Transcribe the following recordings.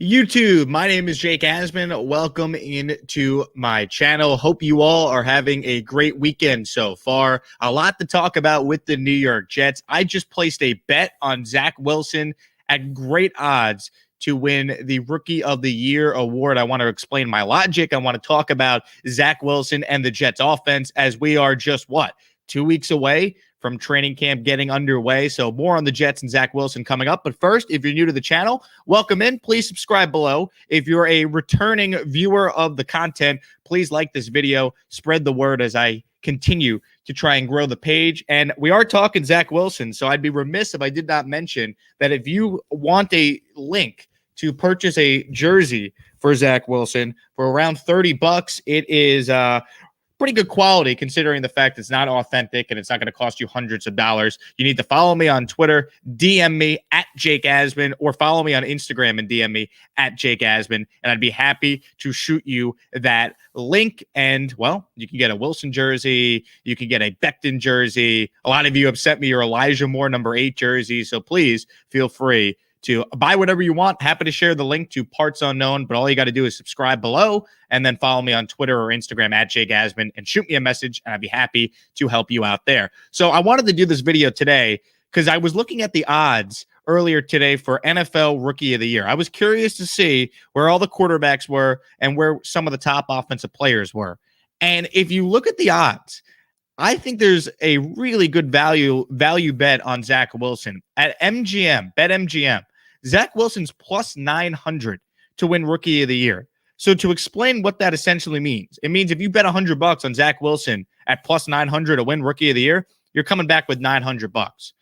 YouTube, my name is Jake Asman. Welcome into my channel. Hope you all are having a great weekend so far. A lot to talk about with the New York Jets. I just placed a bet on Zach Wilson at great odds to win the Rookie of the Year award. I want to explain my logic. I want to talk about Zach Wilson and the Jets offense as we are just 2 weeks away from training camp getting underway. So more on the Jets and Zach Wilson coming up. But first, if you're new to the channel, welcome in. Please subscribe below. If you're a returning viewer of the content, please like this video, spread the word as I continue to try and grow the page. And we are talking Zach Wilson, so I'd be remiss if I did not mention that if you want a link to purchase a jersey for Zach Wilson for around $30, it is pretty good quality considering the fact it's not authentic and it's not going to cost you hundreds of dollars. You need to follow me on Twitter, DM me at Jake Asman, or follow me on Instagram and DM me at Jake Asman, and I'd be happy to shoot you that link. And, well, you can get a Wilson jersey. You can get a Becton jersey. A lot of you have sent me your Elijah Moore number 8 jersey, so please feel free to buy whatever you want. Happy to share the link to Parts Unknown, but all you got to do is subscribe below and then follow me on Twitter or Instagram at Jake Asman and shoot me a message, and I'd be happy to help you out there. So I wanted to do this video today because I was looking at the odds earlier today for NFL Rookie of the Year. I was curious to see where all the quarterbacks were and where some of the top offensive players were. And if you look at the odds, I think there's a really good value bet on Zach Wilson at MGM, BetMGM. Zach Wilson's plus 900 to win Rookie of the Year. So to explain what that essentially means, it means if you bet $100 on Zach Wilson at plus 900 to win Rookie of the Year, you're coming back with $900.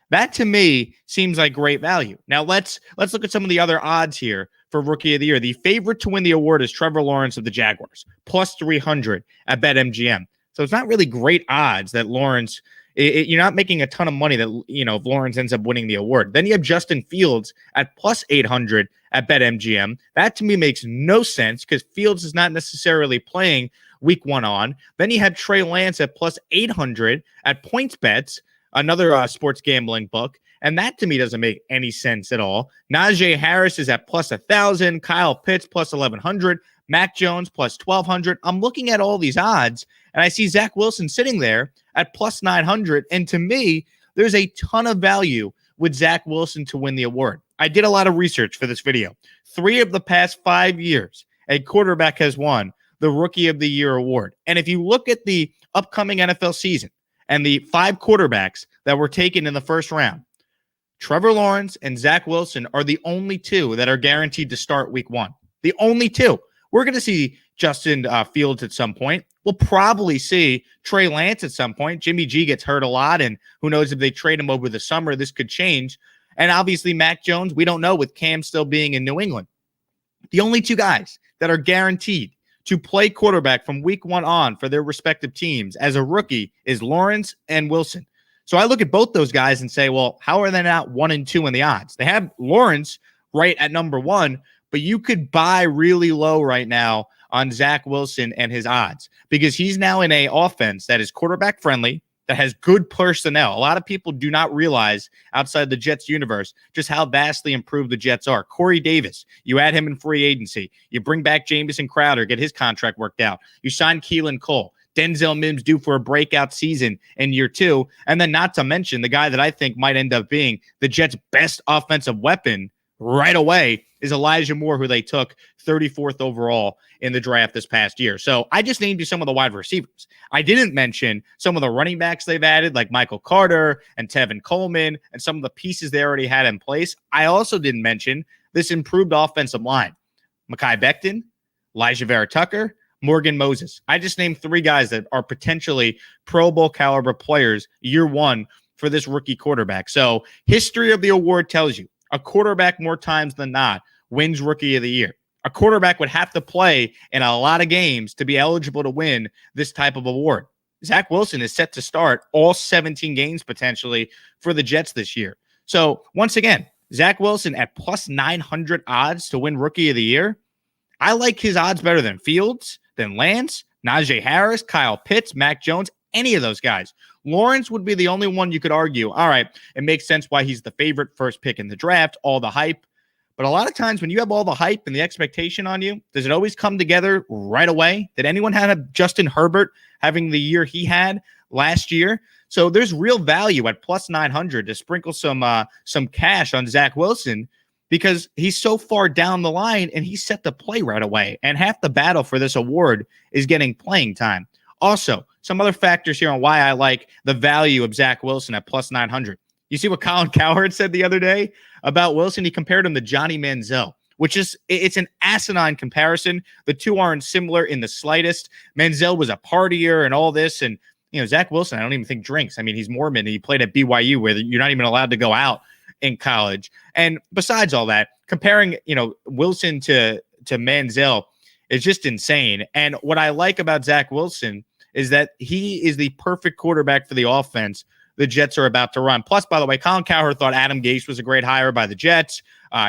That to me seems like great value. Now let's look at some of the other odds here for Rookie of the Year. The favorite to win the award is Trevor Lawrence of the Jaguars, plus 300 at BetMGM. So it's not really great odds that Lawrence, you're not making a ton of money that, if Lawrence ends up winning the award. Then you have Justin Fields at plus 800 at BetMGM. That to me makes no sense because Fields is not necessarily playing week 1 on. Then you have Trey Lance at plus 800 at PointsBets, another sports gambling book. And that to me doesn't make any sense at all. Najee Harris is at plus 1,000. Kyle Pitts plus 1,100. Mac Jones plus 1,200. I'm looking at all these odds, and I see Zach Wilson sitting there at plus 900. And to me, there's a ton of value with Zach Wilson to win the award. I did a lot of research for this video. 3 of the past 5 years, a quarterback has won the Rookie of the Year award. And if you look at the upcoming NFL season and the 5 quarterbacks that were taken in the first round, Trevor Lawrence and Zach Wilson are the only 2 that are guaranteed to start week 1. The only 2. We're going to see Justin Fields at some point. We'll probably see Trey Lance at some point. Jimmy G gets hurt a lot, and who knows if they trade him over the summer, this could change. And obviously Mac Jones, we don't know with Cam still being in New England. The only 2 guys that are guaranteed to play quarterback from week 1 on for their respective teams as a rookie is Lawrence and Wilson. So I look at both those guys and say, well, how are they not 1 and 2 in the odds? They have Lawrence right at number 1, but you could buy really low right now on Zach Wilson and his odds because he's now in an offense that is quarterback friendly, that has good personnel. A lot of people do not realize outside the Jets universe just how vastly improved the Jets are. Corey Davis, you add him in free agency. You bring back Jamison Crowder, get his contract worked out. You sign Keelan Cole. Denzel Mims due for a breakout season in year 2. And then not to mention the guy that I think might end up being the Jets' best offensive weapon right away is Elijah Moore, who they took 34th overall in the draft this past year. So I just named you some of the wide receivers. I didn't mention some of the running backs they've added, like Michael Carter and Tevin Coleman, and some of the pieces they already had in place. I also didn't mention this improved offensive line. Mekhi Becton, Elijah Vera-Tucker, Morgan Moses. I just named 3 guys that are potentially Pro Bowl caliber players year 1 for this rookie quarterback. So history of the award tells you a quarterback more times than not wins Rookie of the Year. A quarterback would have to play in a lot of games to be eligible to win this type of award. Zach Wilson is set to start all 17 games potentially for the Jets this year. So once again, Zach Wilson at plus 900 odds to win Rookie of the Year. I like his odds better than Fields, than Lance, Najee Harris, Kyle Pitts, Mac Jones, any of those guys. Lawrence would be the only one you could argue, all right, it makes sense why he's the favorite first pick in the draft, all the hype. But a lot of times when you have all the hype and the expectation on you, does it always come together right away? Did anyone have Justin Herbert having the year he had last year? So there's real value at plus 900 to sprinkle some cash on Zach Wilson because he's so far down the line and he's set to play right away. And half the battle for this award is getting playing time. Also, some other factors here on why I like the value of Zach Wilson at plus 900. You see what Colin Cowherd said the other day about Wilson? He compared him to Johnny Manziel, which is, it's an asinine comparison. The two aren't similar in the slightest. Manziel was a partier and all this. And, you know, Zach Wilson, I don't even think drinks. I mean, he's Mormon and he played at BYU where you're not even allowed to go out in college. And besides all that, comparing, you know, Wilson to Manziel is just insane. And what I like about Zach Wilson is that he is the perfect quarterback for the offense the Jets are about to run. Plus, by the way, Colin Cowherd thought Adam Gase was a great hire by the Jets.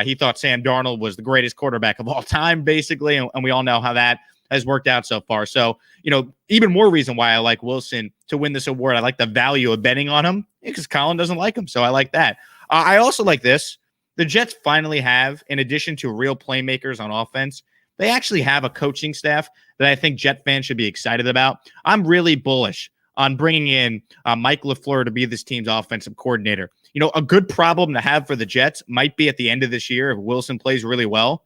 He thought Sam Darnold was the greatest quarterback of all time, basically, and we all know how that has worked out so far. So, you know, even more reason why I like Wilson to win this award. I like the value of betting on him because Colin doesn't like him, so I like that. I also like this. The Jets finally have, in addition to real playmakers on offense, they actually have a coaching staff that I think Jet fans should be excited about. I'm really bullish on bringing in Mike LaFleur to be this team's offensive coordinator. You know, a good problem to have for the Jets might be at the end of this year, if Wilson plays really well,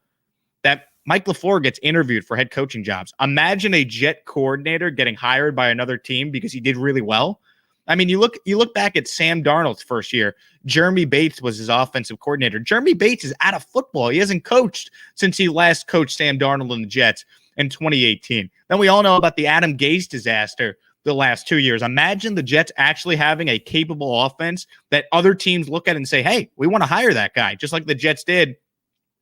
that Mike LaFleur gets interviewed for head coaching jobs. Imagine a Jet coordinator getting hired by another team because he did really well. I mean, you look back at Sam Darnold's first year. Jeremy Bates was his offensive coordinator. Jeremy Bates is out of football. He hasn't coached since he last coached Sam Darnold and the Jets in 2018. Then we all know about the Adam Gase disaster the last 2 years. Imagine the Jets actually having a capable offense that other teams look at and say, hey, we want to hire that guy, just like the Jets did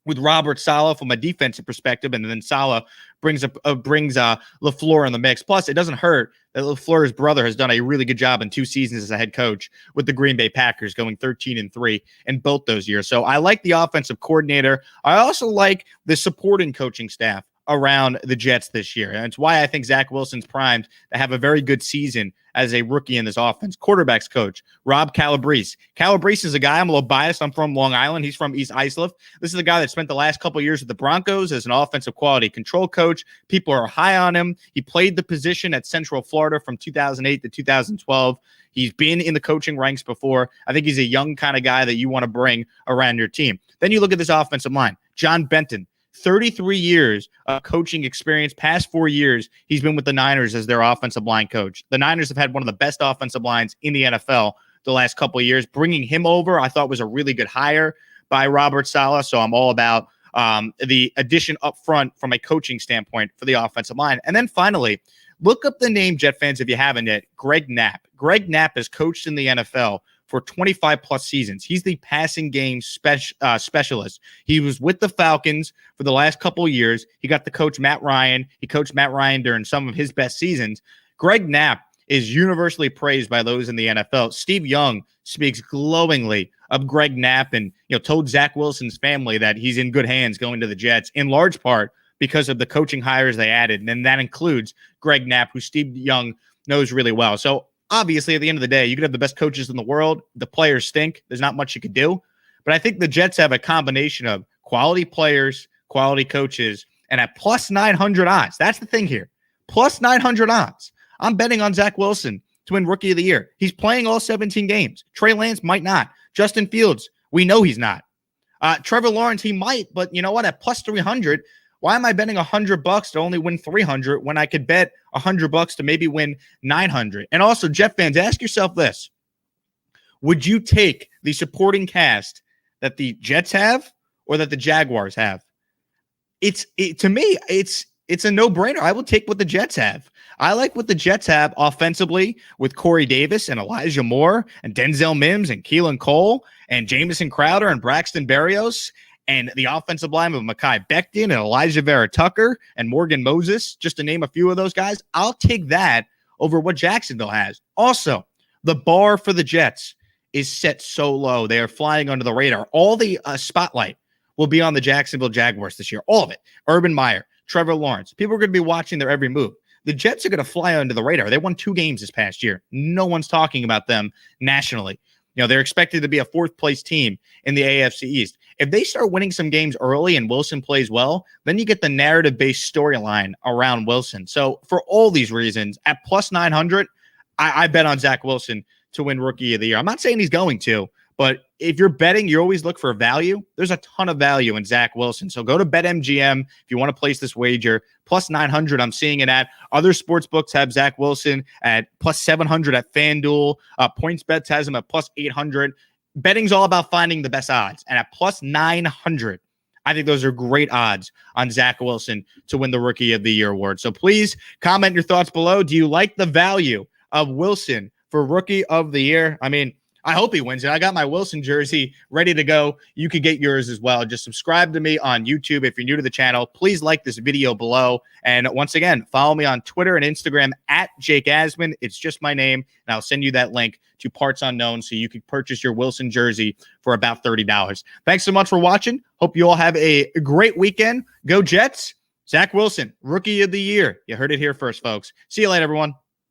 with Robert Saleh from a defensive perspective, and then Saleh brings LaFleur in the mix. Plus, it doesn't hurt that LaFleur's brother has done a really good job in 2 seasons as a head coach with the Green Bay Packers, going 13-3 in both those years. So I like the offensive coordinator. I also like the supporting coaching staff around the Jets this year. And it's why I think Zach Wilson's primed to have a very good season as a rookie in this offense. Quarterbacks coach, Rob Calabrese. Calabrese is a guy, I'm a little biased. I'm from Long Island. He's from East Islip. This is a guy that spent the last couple of years with the Broncos as an offensive quality control coach. People are high on him. He played the position at Central Florida from 2008 to 2012. He's been in the coaching ranks before. I think he's a young kind of guy that you want to bring around your team. Then you look at this offensive line. John Benton, 33 years of coaching experience. Past 4 years, he's been with the Niners as their offensive line coach. The Niners have had one of the best offensive lines in the NFL the last couple of years. Bringing him over, I thought was a really good hire by Robert Saleh. So I'm all about the addition up front from a coaching standpoint for the offensive line. And then finally, look up the name, Jet fans, if you haven't yet, Greg Knapp. Greg Knapp has coached in the NFL for 25 plus seasons. He's the passing game specialist. He was with the Falcons for the last couple of years. He got to coach Matt Ryan. He coached Matt Ryan during some of his best seasons. Greg Knapp is universally praised by those in the NFL. Steve Young speaks glowingly of Greg Knapp and, you know, told Zach Wilson's family that he's in good hands going to the Jets, in large part because of the coaching hires they added. And that includes Greg Knapp, who Steve Young knows really well. So obviously, at the end of the day, you could have the best coaches in the world. The players stink. There's not much you could do. But I think the Jets have a combination of quality players, quality coaches, and at plus 900 odds. That's the thing here. Plus 900 odds. I'm betting on Zach Wilson to win Rookie of the Year. He's playing all 17 games. Trey Lance might not. Justin Fields, we know he's not. Trevor Lawrence, he might. But you know what? At plus 300, why am I betting $100 to only win 300 when I could bet $100 to maybe win 900? And also, Jet fans, ask yourself this. Would you take the supporting cast that the Jets have or that the Jaguars have? To me, it's a no-brainer. I will take what the Jets have. I like what the Jets have offensively with Corey Davis and Elijah Moore and Denzel Mims and Keelan Cole and Jamison Crowder and Braxton Berrios, and the offensive line of Mekhi Becton and Elijah Vera Tucker and Morgan Moses, just to name a few of those guys. I'll take that over what Jacksonville has. Also, the bar for the Jets is set so low. They are flying under the radar. All the spotlight will be on the Jacksonville Jaguars this year. All of it. Urban Meyer, Trevor Lawrence. People are going to be watching their every move. The Jets are going to fly under the radar. They won 2 games this past year. No one's talking about them nationally. They're expected to be a fourth place team in the AFC East. If they start winning some games early and Wilson plays well, then you get the narrative based storyline around Wilson. So for all these reasons, at plus 900, I bet on Zach Wilson to win Rookie of the Year. I'm not saying he's going to, but if you're betting, you always look for value. There's a ton of value in Zach Wilson. So go to BetMGM if you want to place this wager. Plus 900, I'm seeing it at. Other sports books have Zach Wilson at plus 700 at FanDuel. PointsBets has him at plus 800. Betting's all about finding the best odds. And at plus 900, I think those are great odds on Zach Wilson to win the Rookie of the Year award. So please comment your thoughts below. Do you like the value of Wilson for Rookie of the Year? I mean, I hope he wins it. I got my Wilson jersey ready to go. You could get yours as well. Just subscribe to me on YouTube. If you're new to the channel, please like this video below. And once again, follow me on Twitter and Instagram at Jake Asman. It's just my name. And I'll send you that link to Parts Unknown so you can purchase your Wilson jersey for about $30. Thanks so much for watching. Hope you all have a great weekend. Go Jets. Zach Wilson, Rookie of the Year. You heard it here first, folks. See you later, everyone.